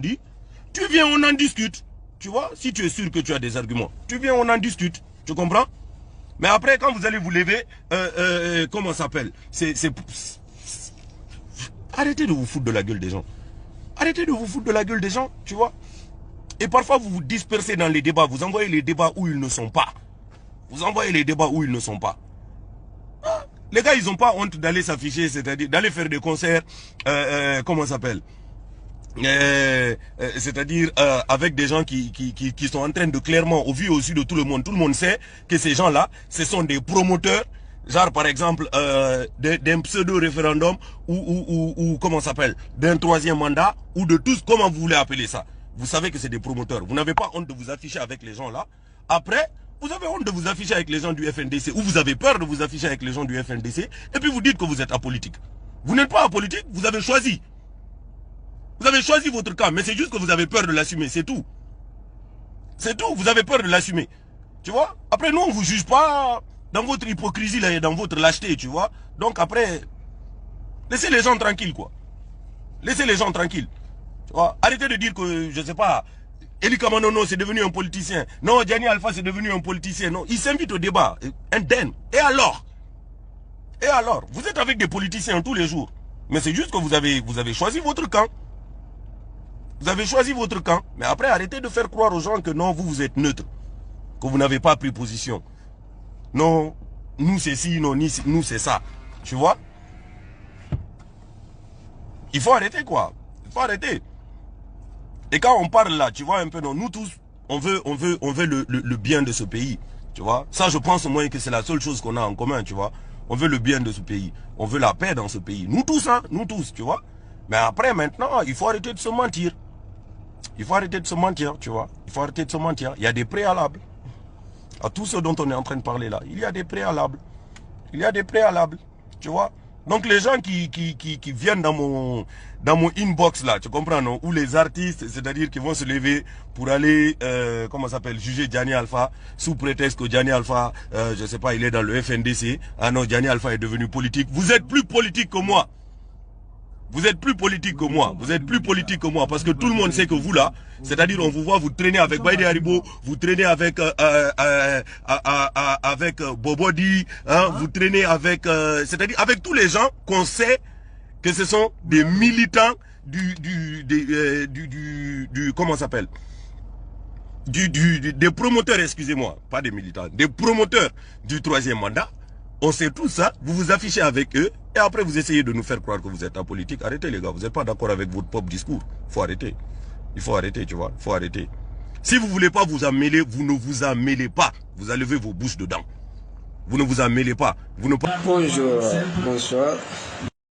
dit, tu viens, on en discute. Tu vois, si tu es sûr que tu as des arguments, tu viens, on en discute. Tu comprends? Mais après, quand vous allez vous lever, comment ça s'appelle? Arrêtez de vous foutre de la gueule des gens. Arrêtez de vous foutre de la gueule des gens, tu vois. Et parfois, vous vous dispersez dans les débats. Vous envoyez les débats où ils ne sont pas. Vous envoyez les débats où ils ne sont pas. Les gars, ils n'ont pas honte d'aller s'afficher, c'est-à-dire d'aller faire des concerts, comment ça s'appelle, c'est-à-dire avec des gens qui sont en train de clairement, au vu et au su de tout le monde sait que ces gens-là, ce sont des promoteurs, genre par exemple d'un pseudo-référendum ou comment ça s'appelle, d'un troisième mandat ou de tous, comment vous voulez appeler ça. Vous savez que c'est des promoteurs. Vous n'avez pas honte de vous afficher avec les gens là. Après, vous avez honte de vous afficher avec les gens du FNDC ou vous avez peur de vous afficher avec les gens du FNDC et puis vous dites que vous êtes apolitique. Vous n'êtes pas apolitique, vous avez choisi. Vous avez choisi votre camp, mais c'est juste que vous avez peur de l'assumer, c'est tout. C'est tout, vous avez peur de l'assumer. Tu vois? Après, nous, on ne vous juge pas dans votre hypocrisie là et dans votre lâcheté, tu vois? Donc après, laissez les gens tranquilles, quoi. Laissez les gens tranquilles. Tu vois? Arrêtez de dire que, je sais pas, Eli Kamanono c'est devenu un politicien. Non, Gianni Alpha c'est devenu un politicien. Non, il s'invite au débat. Et alors? Et alors? Vous êtes avec des politiciens tous les jours. Mais c'est juste que vous avez choisi votre camp. Vous avez choisi votre camp. Mais après, arrêtez de faire croire aux gens que non, vous êtes neutre. Que vous n'avez pas pris position. Non, nous c'est ci, non, nous c'est ça. Tu vois? Il faut arrêter, quoi. Il faut arrêter. Et quand on parle là, tu vois un peu, non, nous tous, on veut le bien de ce pays, tu vois. Ça, je pense au moins que c'est la seule chose qu'on a en commun, tu vois. On veut le bien de ce pays. On veut la paix dans ce pays. Nous tous, hein, nous tous, tu vois. Mais après, maintenant, il faut arrêter de se mentir. Il faut arrêter de se mentir, tu vois. Il faut arrêter de se mentir. Il y a des préalables. À tout ce dont on est en train de parler là, il y a des préalables. Il y a des préalables, tu vois. Donc les gens qui viennent dans mon inbox là, tu comprends, non? Ou les artistes, c'est-à-dire qui vont se lever pour aller, comment ça s'appelle, juger Gianni Alpha, sous prétexte que Gianni Alpha, je sais pas, il est dans le FNDC. Ah non, Gianni Alpha est devenu politique. Vous êtes plus politique que moi. Vous êtes plus politique que moi. Vous êtes plus politique que moi. Parce que tout le monde sait que vous là, c'est-à-dire on vous voit, vous traînez avec Baïdi Haribo, vous traînez avec Bobodi, hein, vous traînez avec, c'est-à-dire avec tous les gens qu'on sait que ce sont des militants du comment ça s'appelle, des promoteurs, excusez-moi, pas des militants, des promoteurs du troisième mandat. On sait tout ça, vous vous affichez avec eux, et après vous essayez de nous faire croire que vous êtes apolitique. Arrêtez les gars, vous n'êtes pas d'accord avec votre propre discours. Il faut arrêter. Il faut arrêter, tu vois, il faut arrêter. Si vous ne voulez pas vous en mêler, vous ne vous en mêlez pas. Vous allez lever vos bouches dedans. Vous ne vous en mêlez pas. Vous ne... Bonjour, bonsoir.